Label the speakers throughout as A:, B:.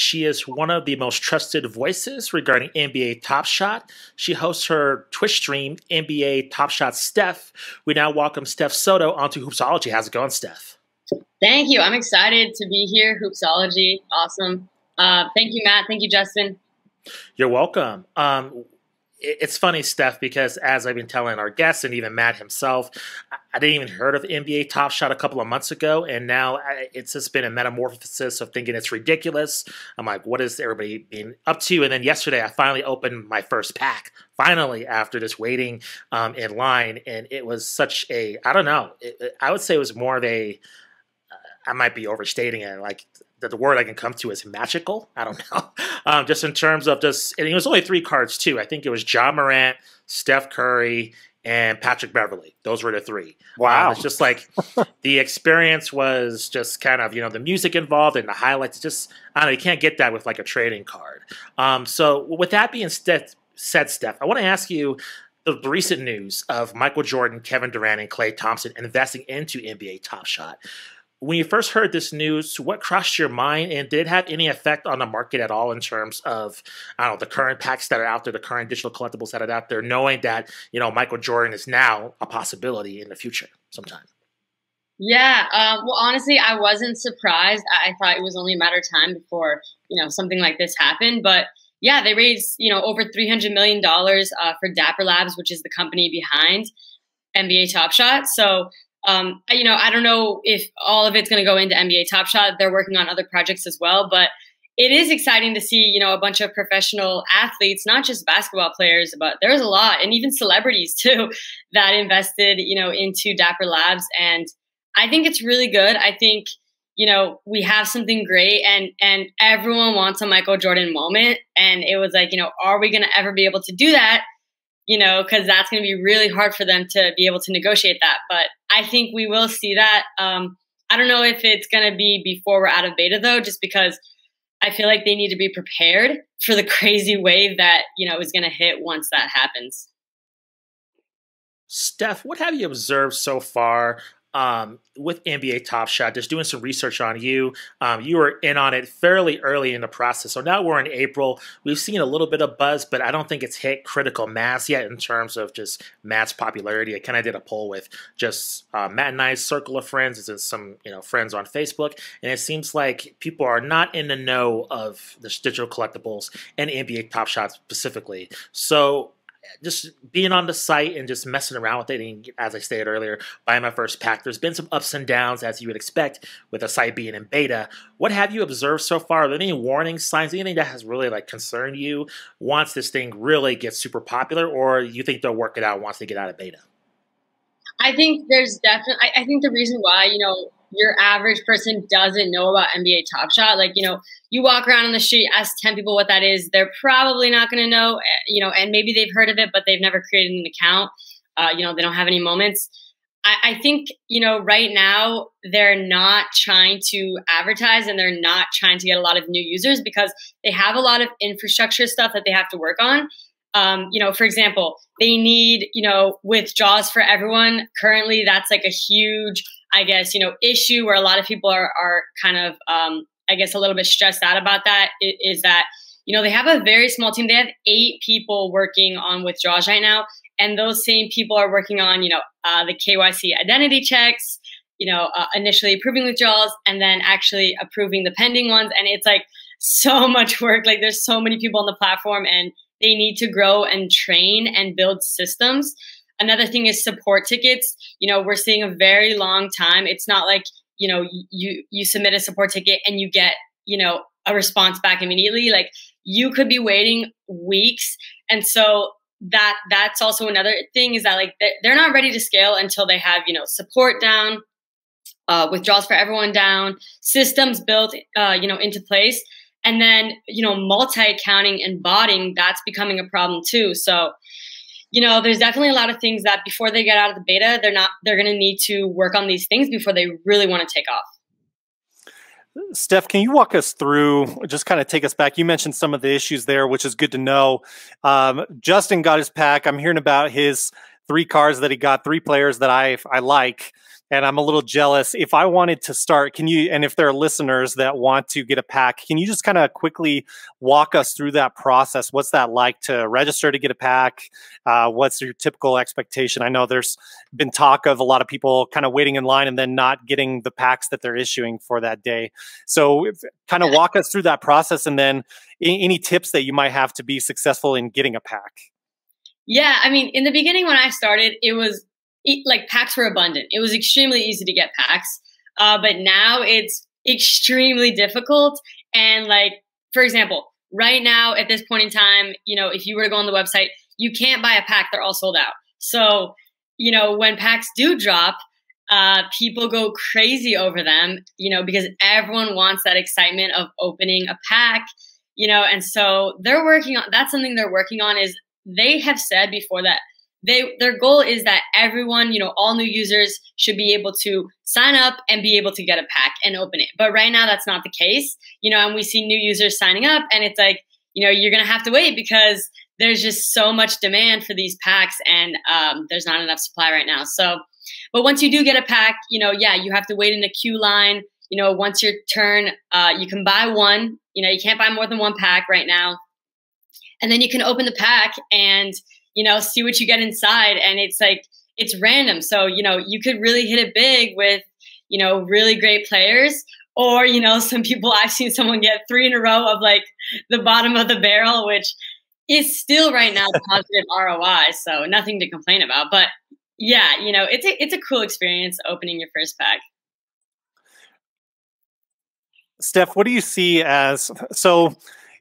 A: She is one of the most trusted voices regarding NBA Top Shot. She hosts her Twitch stream, NBATopShotSteph. We now welcome Steph Sutto onto Hoopsology. How's it going, Steph?
B: Thank you. I'm excited to be here. Hoopsology. Awesome. Thank you, Matt. Thank you, Justin.
A: You're welcome. It's funny, Steph, because as I've been telling our guests and even Matt himself, I didn't even heard of NBA Top Shot a couple of months ago, and now it's just been a metamorphosis of thinking it's ridiculous. I'm like, what is everybody being up to? And then yesterday, I finally opened my first pack, finally, after just waiting in line, and it was such a, I don't know, I would say it was more of a, I might be overstating it, like, the word I can come to is magical. I don't know. Just in terms of and it was only 3 cards too. I think it was Ja Morant, Steph Curry, and Patrick Beverly. Those were the 3.
C: Wow.
A: It's just like the experience was just kind of, the music involved and the highlights. Just, I don't know, you can't get that with like a trading card. So with that being said, Steph, I want to ask you the recent news of Michael Jordan, Kevin Durant, and Klay Thompson investing into NBA Top Shot. When you first heard this news, what crossed your mind, and did it have any effect on the market at all in terms of, I don't know, the current packs that are out there, the current digital collectibles that are out there, knowing that, Michael Jordan is now a possibility in the future sometime?
B: Yeah. Well, honestly, I wasn't surprised. I thought it was only a matter of time before, something like this happened. But yeah, they raised, over $300 million for Dapper Labs, which is the company behind NBA Top Shot. So, I don't know if all of it's going to go into NBA Top Shot. They're working on other projects as well, but it is exciting to see, a bunch of professional athletes, not just basketball players, but there's a lot, and even celebrities too, that invested, into Dapper Labs. And I think it's really good. I think, we have something great, and everyone wants a Michael Jordan moment. And it was like, are we going to ever be able to do that? Because that's going to be really hard for them to be able to negotiate that. But I think we will see that. I don't know if it's going to be before we're out of beta, though, just because I feel like they need to be prepared for the crazy wave that, is going to hit once that happens.
A: Steph, what have you observed so far with NBA Top Shot? Just doing some research on you. You were in on it fairly early in the process. So now we're in April. We've seen a little bit of buzz, but I don't think it's hit critical mass yet in terms of just Matt's popularity. I kind of did a poll with just Matt and I's circle of friends and some friends on Facebook, and it seems like people are not in the know of the digital collectibles and NBA Top Shot specifically. So just being on the site and just messing around with it, and as I stated earlier, buying my first pack, there's been some ups and downs as you would expect with a site being in beta. What have you observed so far? Are there any warning signs, anything that has really concerned you once this thing really gets super popular, or you think they'll work it out once they get out of beta?
B: I think there's definitely, I think the reason why, your average person doesn't know about NBA Top Shot, you walk around on the street, ask 10 people what that is, they're probably not going to know, and maybe they've heard of it, but they've never created an account. They don't have any moments. I think, right now they're not trying to advertise, and they're not trying to get a lot of new users because they have a lot of infrastructure stuff that they have to work on. For example, they need, with Jaws for Everyone, currently that's like a huge, I guess, issue where a lot of people are kind of, I guess, a little bit stressed out about that is that, they have a very small team. They have 8 people working on withdrawals right now. And those same people are working on, the KYC identity checks, initially approving withdrawals and then actually approving the pending ones. And it's like so much work. Like there's so many people on the platform, and they need to grow and train and build systems. Another thing is support tickets. We're seeing a very long time. It's not like, you submit a support ticket and you get, a response back immediately. Like you could be waiting weeks. And so that's also another thing is that they're not ready to scale until they have, support down, withdrawals for everyone down, systems built, into place. And then, multi-accounting and botting, that's becoming a problem too. So, there's definitely a lot of things that before they get out of the beta, they're going to need to work on these things before they really want to take off.
C: Steph, can you walk us through, just kind of take us back? You mentioned some of the issues there, which is good to know. Justin got his pack. I'm hearing about his 3 cards that he got, 3 players that I like. and I'm a little jealous. If I wanted to start, can you, and if there are listeners that want to get a pack, can you just kind of quickly walk us through that process? What's that like to register to get a pack? What's your typical expectation? I know there's been talk of a lot of people kind of waiting in line and then not getting the packs that they're issuing for that day. So kind of walk us through that process, and then any tips that you might have to be successful in getting a pack.
B: Yeah, I mean, in the beginning when I started, it was like packs were abundant. It was extremely easy to get packs, but now it's extremely difficult. And like, for example, right now at this point in time, if you were to go on the website, you can't buy a pack. They're all sold out. So, when packs do drop, people go crazy over them, because everyone wants that excitement of opening a pack, and so that's something they're working on. Is they have said before that their goal is that everyone, all new users should be able to sign up and be able to get a pack and open it. But right now that's not the case, and we see new users signing up, and it's like, you're going to have to wait because there's just so much demand for these packs, and there's not enough supply right now. So, but once you do get a pack, you have to wait in the queue line. Once your turn, you can buy one, you can't buy more than one pack right now. And then you can open the pack and, see what you get inside. And it's like, it's random. So, you could really hit it big with, really great players. Or, some people, I've seen someone get 3 in a row of like the bottom of the barrel, which is still right now positive ROI. So nothing to complain about. But yeah, it's a cool experience opening your first pack.
C: Steph, what do you see as, so,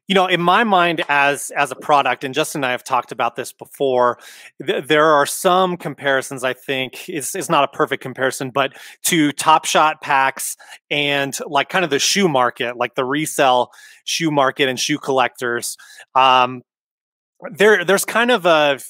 C: in my mind as a product, and Justin and I have talked about this before, there are some comparisons, I think, it's not a perfect comparison, but to Top Shot packs and like kind of the shoe market, like the resale shoe market and shoe collectors. There's kind of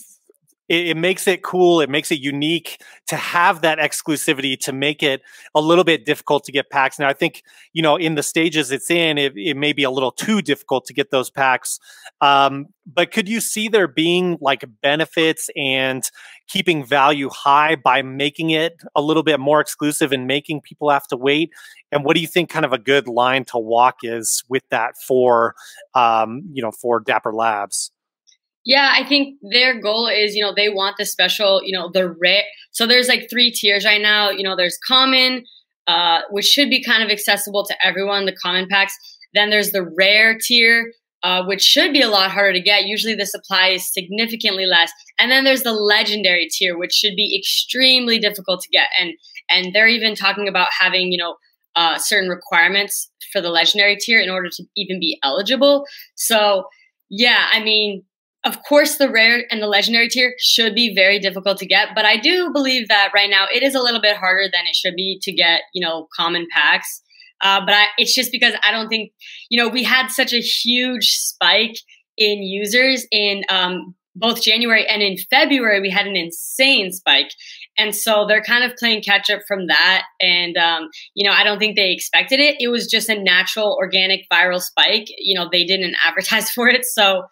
C: it makes it cool. It makes it unique to have that exclusivity, to make it a little bit difficult to get packs. Now, I think, in the stages it's in, it may be a little too difficult to get those packs. But could you see there being like benefits and keeping value high by making it a little bit more exclusive and making people have to wait? And what do you think kind of a good line to walk is with that for Dapper Labs?
B: Yeah, I think their goal is, they want the special, the rare. So there's like 3 tiers right now. There's common, which should be kind of accessible to everyone, the common packs. Then there's the rare tier, which should be a lot harder to get. Usually the supply is significantly less. And then there's the legendary tier, which should be extremely difficult to get. And they're even talking about having, certain requirements for the legendary tier in order to even be eligible. So yeah, I mean, of course, the rare and the legendary tier should be very difficult to get, but I do believe that right now it is a little bit harder than it should be to get, common packs. It's just because I don't think, we had such a huge spike in users in both January and in February. We had an insane spike. And so they're kind of playing catch up from that. And, I don't think they expected it. It was just a natural, organic, viral spike. They didn't advertise for it. So,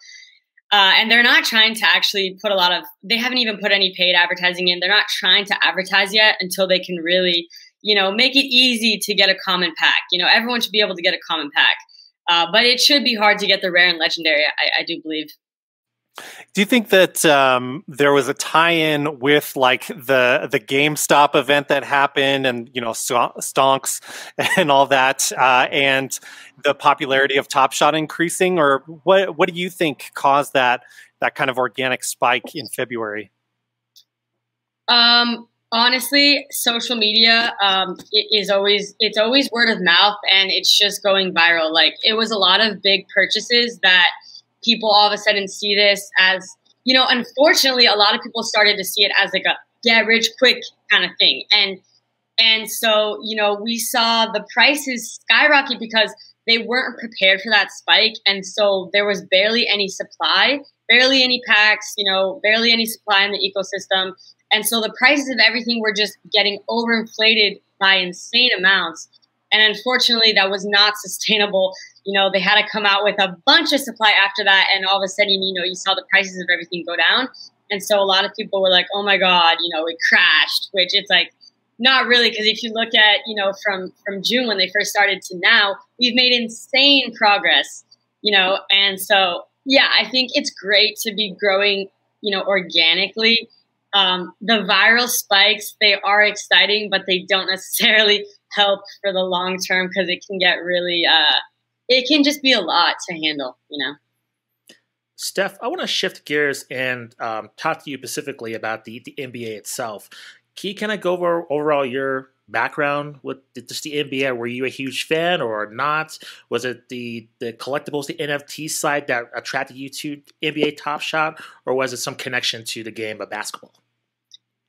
B: and they're not trying to actually put they haven't even put any paid advertising in. They're not trying to advertise yet until they can really, make it easy to get a common pack. Everyone should be able to get a common pack. But it should be hard to get the rare and legendary, I do believe.
C: Do you think that there was a tie-in with like the GameStop event that happened, and stonks and all that, and the popularity of Top Shot increasing, or what do you think caused that kind of organic spike in February?
B: Honestly, social media it's always word of mouth, and it's just going viral. Like, it was a lot of big purchases that people all of a sudden see this as, unfortunately, a lot of people started to see it as like a get rich quick kind of thing. And so, we saw the prices skyrocket because they weren't prepared for that spike. And so there was barely any supply, barely any packs, barely any supply in the ecosystem. And so the prices of everything were just getting overinflated by insane amounts. And unfortunately, that was not sustainable. They had to come out with a bunch of supply after that. And all of a sudden, you saw the prices of everything go down. And so a lot of people were like, oh my God, it crashed, which it's like, not really, because if you look at, you know, from June when they first started to now, we've made insane progress, you know, and so yeah, I think it's great to be growing, you know, organically. The viral spikes, they are exciting, but they don't necessarily help for the long term because it can get really, it can just be a lot to handle, you know.
A: Steph, I want to shift gears and talk to you specifically about the NBA itself. Can you kind of go over overall your background with just the NBA? Were you a huge fan or not? Was it the collectibles, the NFT side that attracted you to NBA Top Shot, or was it some connection to the game of basketball?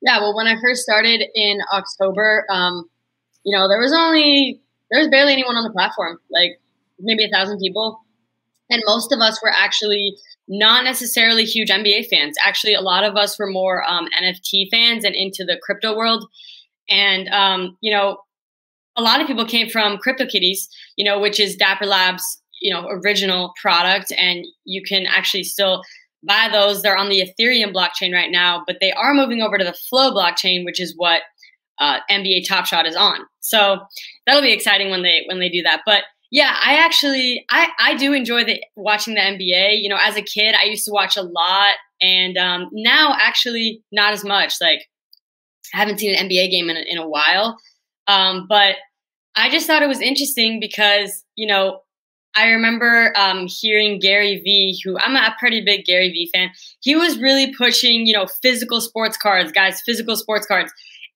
B: Yeah, well, when I first started in October, you know, there was barely anyone on the platform, like maybe 1,000 people. And most of us were actually not necessarily huge NBA fans. Actually, a lot of us were more NFT fans and into the crypto world. And, you know, a lot of people came from CryptoKitties, you know, which is Dapper Labs, you know, original product. And you can actually still buy those. They're on the Ethereum blockchain right now, but they are moving over to the Flow blockchain, which is what NBA Top Shot is on. So that'll be exciting when they do that. But yeah, I do enjoy watching the NBA. You know, as a kid, I used to watch a lot, and now actually not as much. Like, I haven't seen an NBA game in a while, but I just thought it was interesting because, you know, I remember hearing Gary Vee, who I'm a pretty big Gary Vee fan. He was really pushing, you know, physical sports cards, guys, physical sports cards.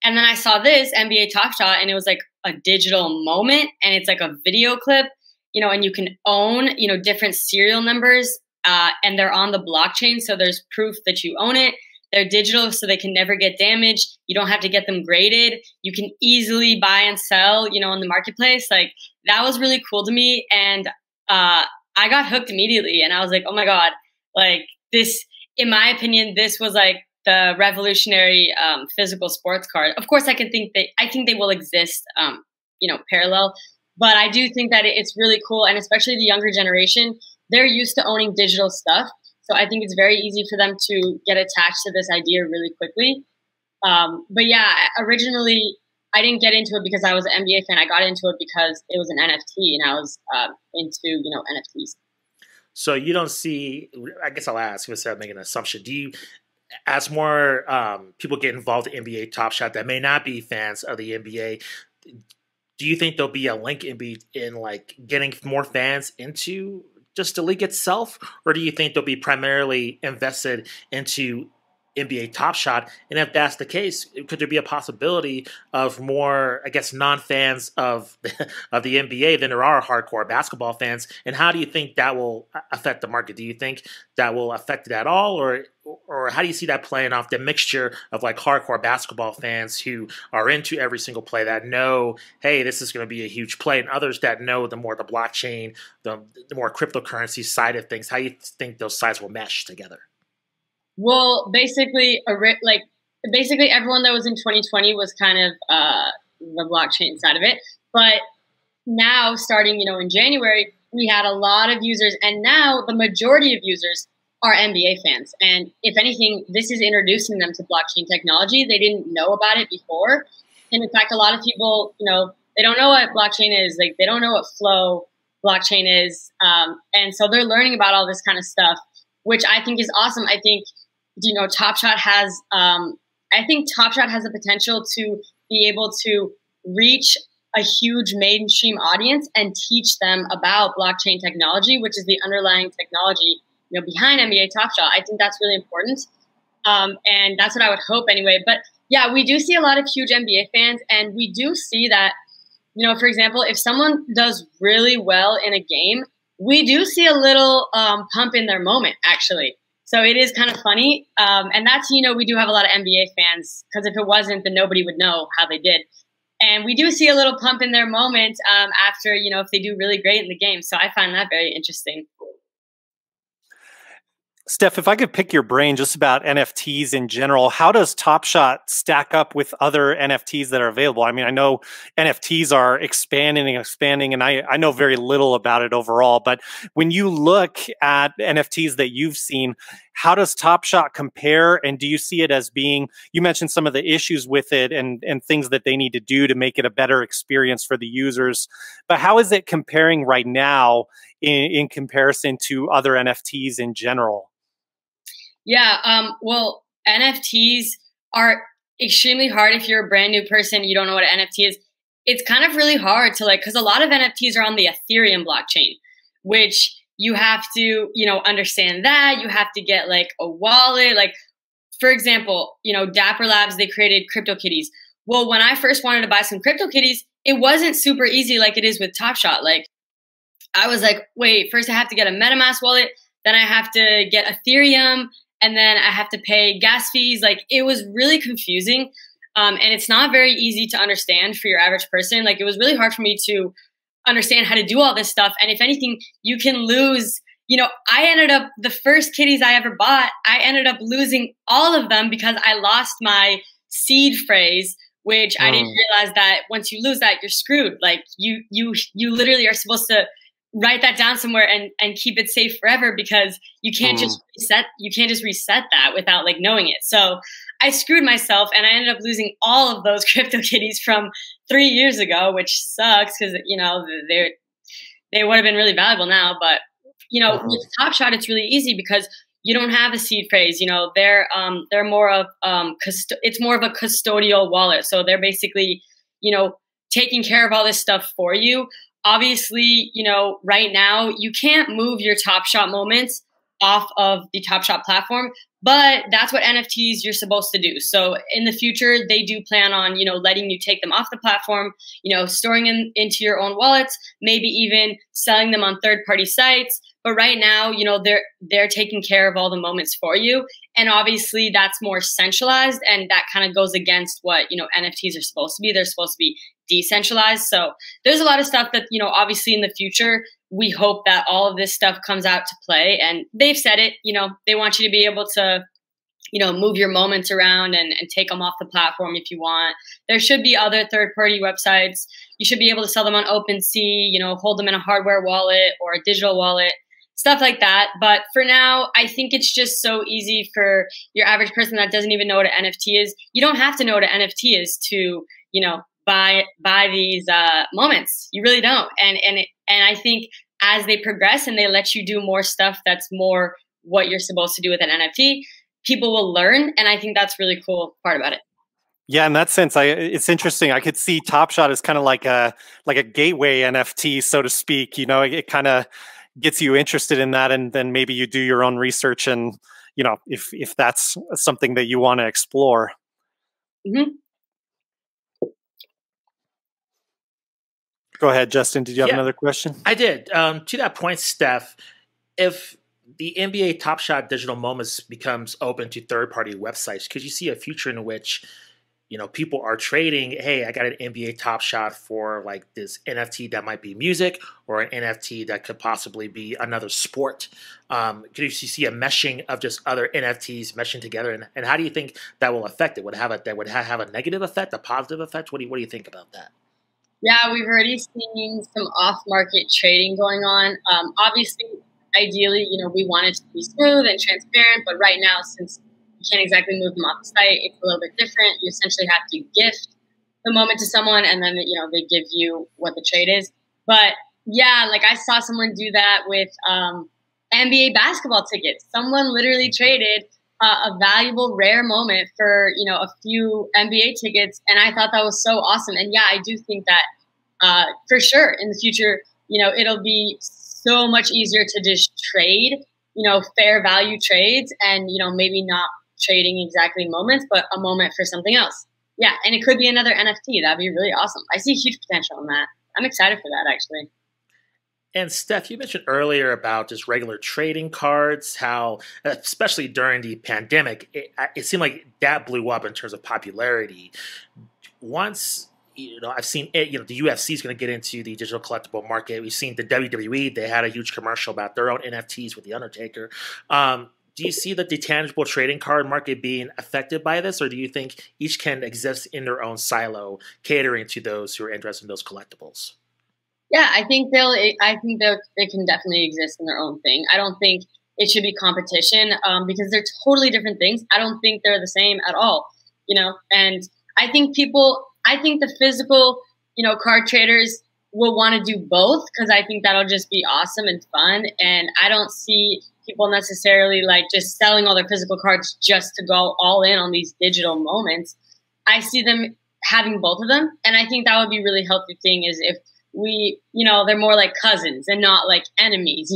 B: And then I saw this NBA Top Shot, and it was like a digital moment, and it's like a video clip, you know, and you can own, you know, different serial numbers, and they're on the blockchain. So there's proof that you own it. They're digital, so they can never get damaged. You don't have to get them graded. You can easily buy and sell, you know, in the marketplace. Like, that was really cool to me. And I got hooked immediately, and I was like, oh my God, like this, in my opinion, this was like the revolutionary physical sports card. Of course, I think they will exist, you know, parallel, but I do think that it's really cool, and especially the younger generation, they're used to owning digital stuff, so I think it's very easy for them to get attached to this idea really quickly. But yeah, originally I didn't get into it because I was an NBA fan. I got into it because it was an NFT, and I was into, you know, NFTs.
A: So you don't see, I guess I'll ask instead of making an assumption, do you, as more people get involved in NBA Top Shot that may not be fans of the NBA, do you think there'll be a link in like getting more fans into just the league itself, or do you think they'll be primarily invested into NBA Top Shot? And if that's the case, could there be a possibility of more, I guess, non-fans of of the NBA than there are hardcore basketball fans? And how do you think that will affect the market? Do you think that will affect it at all, or how do you see that playing off the mixture of like hardcore basketball fans who are into every single play, that know, hey, this is going to be a huge play, and others that know the more the blockchain, the more cryptocurrency side of things? How do you think those sides will mesh together?
B: Well, basically everyone that was in 2020 was kind of the blockchain side of it. But now, starting, you know, in January, we had a lot of users, and now the majority of users are NBA fans. And if anything, this is introducing them to blockchain technology. They didn't know about it before. And in fact, a lot of people, you know, they don't know what blockchain is. Like, they don't know what Flow blockchain is. And so they're learning about all this kind of stuff, which I think is awesome. I think, you know, Top Shot has, I think Top Shot has the potential to be able to reach a huge mainstream audience and teach them about blockchain technology, which is the underlying technology, you know, behind NBA Top Shot. I think that's really important, and that's what I would hope anyway. But yeah, we do see a lot of huge NBA fans, and we do see that, you know, for example, if someone does really well in a game, we do see a little pump in their moment, actually. So it is kind of funny. And that's, you know, we do have a lot of NBA fans, because if it wasn't, then nobody would know how they did. And we do see a little pump in their moment after, you know, if they do really great in the game. So I find that very interesting.
C: Steph, if I could pick your brain just about NFTs in general, how does Top Shot stack up with other NFTs that are available? I mean, I know NFTs are expanding, and I know very little about it overall, but when you look at NFTs that you've seen, How does Top Shot compare? And do you see it as being, you mentioned some of the issues with it and things that they need to do to make it a better experience for the users, but how is it comparing right now in comparison to other NFTs in general?
B: Yeah, well, NFTs are extremely hard if you're a brand new person, you don't know what an NFT is. It's kind of really hard to because a lot of NFTs are on the Ethereum blockchain, which you have to, understand that. You have to get a wallet. For example, Dapper Labs, they created CryptoKitties. Well, when I first wanted to buy some CryptoKitties, it wasn't super easy like it is with Top Shot. I was like, wait, first I have to get a MetaMask wallet, then I have to get Ethereum, and then I have to pay gas fees. It was really confusing. And it's not very easy to understand for your average person. It was really hard for me to understand how to do all this stuff. And if anything, you can lose, I ended up, the first kitties I ever bought, I ended up losing all of them because I lost my seed phrase, which I didn't realize that once you lose that, you're screwed. You literally are supposed to write that down somewhere and keep it safe forever, because you can't just reset that without knowing it. So I screwed myself and I ended up losing all of those CryptoKitties from 3 years ago, which sucks because they would have been really valuable now. But with Top Shot, it's really easy because you don't have a seed phrase. They're more of it's more of a custodial wallet. So they're basically taking care of all this stuff for you. Obviously, right now you can't move your Top Shot moments off of the Top Shot platform, but that's what NFTs you're supposed to do. So in the future, they do plan on, letting you take them off the platform, storing them into your own wallets, maybe even selling them on third-party sites. But right now, they're taking care of all the moments for you. And obviously that's more centralized, and that kind of goes against what, NFTs are supposed to be. They're supposed to be decentralized. So there's a lot of stuff that, obviously in the future, we hope that all of this stuff comes out to play. And they've said it, they want you to be able to, move your moments around and take them off the platform if you want. There should be other third-party websites. You should be able to sell them on OpenSea, hold them in a hardware wallet or a digital wallet, stuff like that. But for now, I think it's just so easy for your average person that doesn't even know what an NFT is. You don't have to know what an NFT is to, buy these moments. You really don't. And I think as they progress and they let you do more stuff that's more what you're supposed to do with an NFT, people will learn. And I think that's really cool part about it.
C: Yeah, in that sense, it's interesting. I could see Top Shot as kind of like a gateway NFT, so to speak. It kind of gets you interested in that, and then maybe you do your own research, and if that's something that you want to explore.
B: Mm-hmm.
C: Go ahead, Justin. Did you have another question?
A: I did. To that point, Steph, if the NBA Top Shot digital moments becomes open to third-party websites, could you see a future in which people are trading, hey, I got an NBA Top Shot for this NFT that might be music, or an NFT that could possibly be another sport? Could you see a meshing of just other NFTs meshing together? And how do you think that will affect it? Would it have a negative effect, a positive effect? What do you think about that?
B: Yeah, we've already seen some off-market trading going on. Obviously, ideally, we want it to be smooth and transparent, but right now, since you can't exactly move them off the site, it's a little bit different. You essentially have to gift the moment to someone, and then they give you what the trade is. But yeah, I saw someone do that with NBA basketball tickets. Someone literally traded a valuable, rare moment for a few NBA tickets, and I thought that was so awesome. And yeah, I do think that for sure in the future, it'll be so much easier to just trade, fair value trades, and maybe not trading exactly moments, but a moment for something else. Yeah, and it could be another NFT. That'd be really awesome. I see huge potential in that. I'm excited for that, actually.
A: And Steph, you mentioned earlier about just regular trading cards, how, especially during the pandemic, it seemed like that blew up in terms of popularity. Once, I've seen it, the UFC is going to get into the digital collectible market. We've seen the WWE, they had a huge commercial about their own NFTs with The Undertaker. Do you see the tangible trading card market being affected by this, or do you think each can exist in their own silo, catering to those who are interested in those collectibles?
B: Yeah, I think they can definitely exist in their own thing. I don't think it should be competition, because they're totally different things. I don't think they're the same at all, and I think the physical, card traders will want to do both, because I think that'll just be awesome and fun. And I don't see people necessarily like just selling all their physical cards just to go all in on these digital moments. I see them having both of them. And I think that would be a really healthy thing, is if we, they're more like cousins and not like enemies.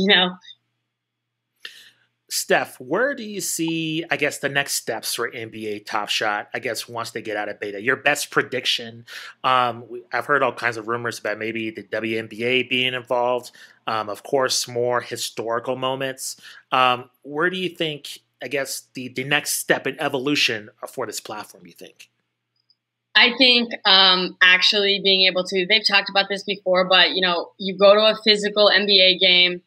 A: Steph, where do you see, I guess, the next steps for NBA Top Shot, I guess, once they get out of beta? Your best prediction? I've heard all kinds of rumors about maybe the WNBA being involved. Of course, more historical moments. Where do you think, I guess, the next step in evolution for this platform, you think?
B: I think actually being able to, they've talked about this before, but, you go to a physical NBA game,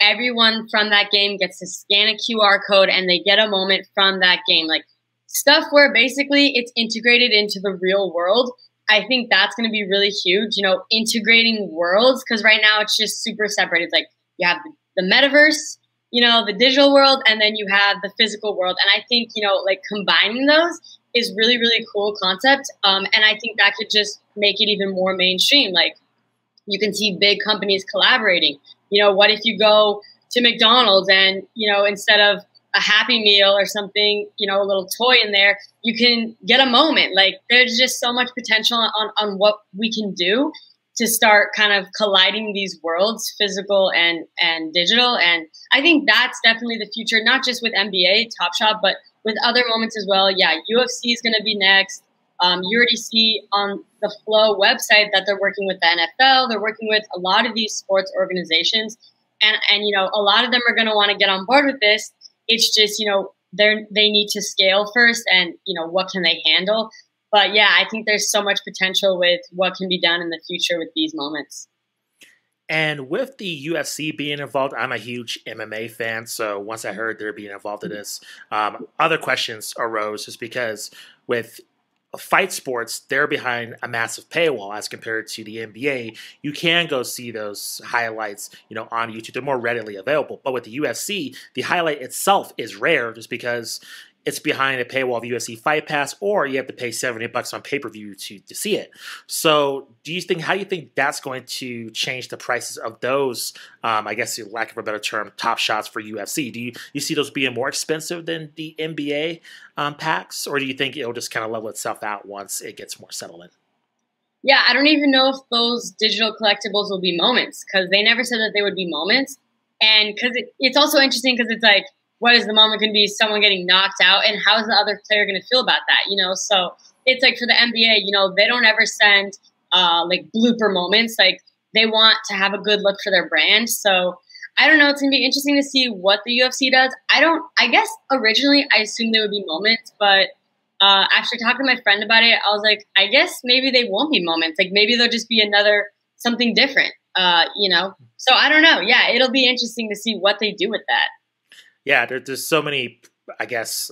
B: everyone from that game gets to scan a QR code and they get a moment from that game. Like stuff where basically it's integrated into the real world. I think that's going to be really huge, integrating worlds, because right now it's just super separated. Like you have the metaverse, the digital world, and then you have the physical world. And I think, like combining those is really, really cool concept. And I think that could just make it even more mainstream. Like you can see big companies collaborating. What if you go to McDonald's and, instead of a Happy Meal or something, a little toy in there, you can get a moment. Like there's just so much potential on what we can do to start kind of colliding these worlds, physical and digital. And I think that's definitely the future, not just with NBA Top Shot, but with other moments as well. Yeah, UFC is going to be next. You already see on the Flow website that they're working with the NFL. They're working with a lot of these sports organizations. And a lot of them are going to want to get on board with this. It's just, they need to scale first and, what can they handle? But yeah, I think there's so much potential with what can be done in the future with these moments.
A: And with the UFC being involved, I'm a huge MMA fan. So once I heard they're being involved in this, other questions arose, just because with fight sports, they're behind a massive paywall as compared to the NBA. You can go see those highlights, on YouTube. They're more readily available. But with the UFC, the highlight itself is rare, just because it's behind a paywall of UFC Fight Pass, or you have to pay $70 on pay-per-view to see it. So how do you think that's going to change the prices of those, I guess, for lack of a better term, top shots for UFC? Do you see those being more expensive than the NBA packs, or do you think it'll just kind of level itself out once it gets more settled in?
B: Yeah, I don't even know if those digital collectibles will be moments, because they never said that they would be moments. And because it's also interesting, because it's like, what is the moment going to be? Someone getting knocked out, and how is the other player going to feel about that? So it's like for the NBA, they don't ever send like blooper moments. Like they want to have a good look for their brand. So I don't know. It's going to be interesting to see what the UFC does. I guess originally I assumed they would be moments, but after talking to my friend about it, I was like, I guess maybe they won't be moments. Like maybe they'll just be something different. So I don't know. Yeah, it'll be interesting to see what they do with that.
A: Yeah, there's so many, I guess,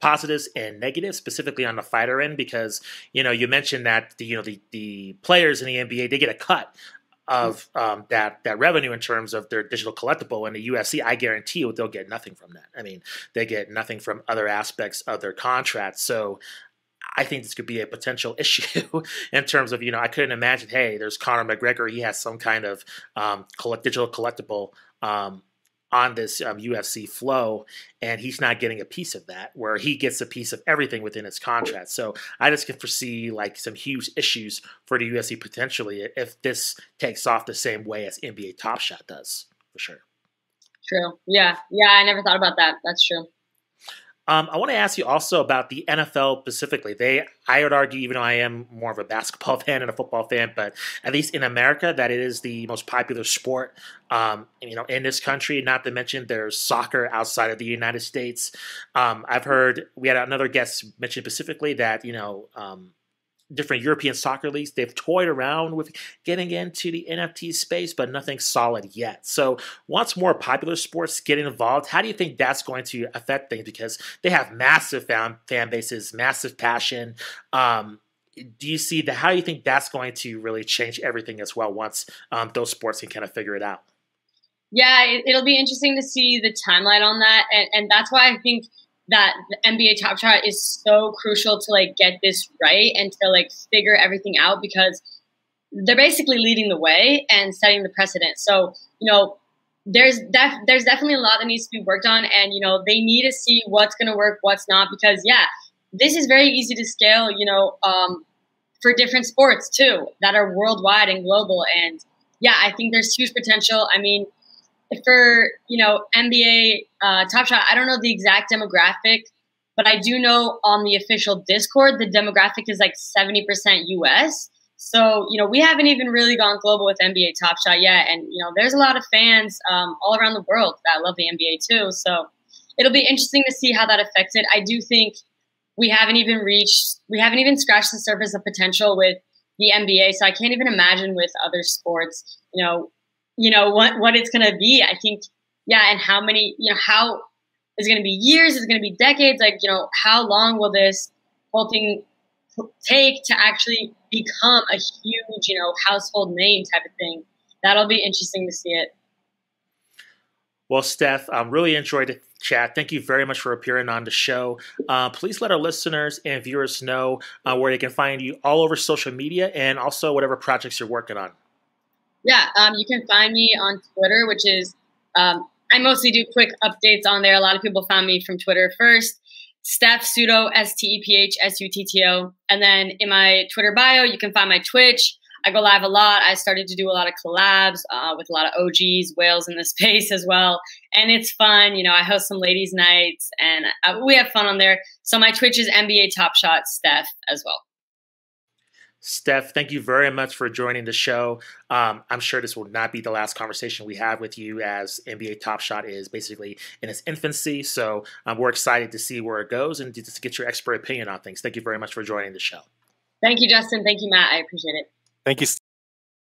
A: positives and negatives, specifically on the fighter end, because you mentioned that the players in the NBA, they get a cut of that revenue in terms of their digital collectible. And the UFC, I guarantee you, they'll get nothing from that. I mean, they get nothing from other aspects of their contract. So I think this could be a potential issue in terms of, I couldn't imagine, hey, there's Conor McGregor, he has some kind of digital collectible on this UFC flow, and he's not getting a piece of that, where he gets a piece of everything within his contract. So I just can foresee like some huge issues for the UFC potentially if this takes off the same way as NBA Top Shot does, for sure.
B: True. Yeah. I never thought about that. That's true.
A: I want to ask you also about the NFL specifically. I would argue, even though I am more of a basketball fan and a football fan, but at least in America, that it is the most popular sport, in this country. Not to mention there's soccer outside of the United States. I've heard, we had another guest mention specifically that, different European soccer leagues, they've toyed around with getting into the NFT space, but nothing solid yet. So once more popular sports get involved, how do you think that's going to affect things? Because they have massive fan bases, massive passion. Do you see that? How do you think that's going to really change everything as well once those sports can kind of figure it out?
B: Yeah, it'll be interesting to see the timeline on that, and that's why I think that the NBA Top Shot is so crucial to like get this right and to like figure everything out, because they're basically leading the way and setting the precedent. So, you know, there's definitely a lot that needs to be worked on, and you know, they need to see what's going to work, what's not, because yeah, this is very easy to scale, you know, for different sports too that are worldwide and global. And yeah, I think there's huge potential. I mean, for, you know, NBA Top Shot, I don't know the exact demographic, but I do know on the official Discord, the demographic is like 70% US. So, you know, we haven't even really gone global with NBA Top Shot yet. And, you know, there's a lot of fans all around the world that love the NBA too. So it'll be interesting to see how that affects it. I do think we haven't even scratched the surface of potential with the NBA. So I can't even imagine with other sports, you know what it's going to be. I think, yeah, and how many, you know, how is it going to be years? Is it going to be decades? Like, you know, how long will this whole thing take to actually become a huge, you know, household name type of thing? That'll be interesting to see it.
A: Well, Steph, I really enjoyed the chat. Thank you very much for appearing on the show. Please let our listeners and viewers know where they can find you all over social media and also whatever projects you're working on.
B: Yeah, you can find me on Twitter, which is, I mostly do quick updates on there. A lot of people found me from Twitter first. Steph Sutto, STEPHSUTTO. And then in my Twitter bio, you can find my Twitch. I go live a lot. I started to do a lot of collabs with a lot of OGs, whales in the space as well. And it's fun. You know, I host some ladies' nights, and we have fun on there. So my Twitch is NBATopShotSteph as well.
A: Steph, thank you very much for joining the show. I'm sure this will not be the last conversation we have with you, as NBA Top Shot is basically in its infancy. So we're excited to see where it goes and just to get your expert opinion on things. Thank you very much for joining the show.
B: Thank you, Justin. Thank you, Matt. I appreciate it.
C: Thank you.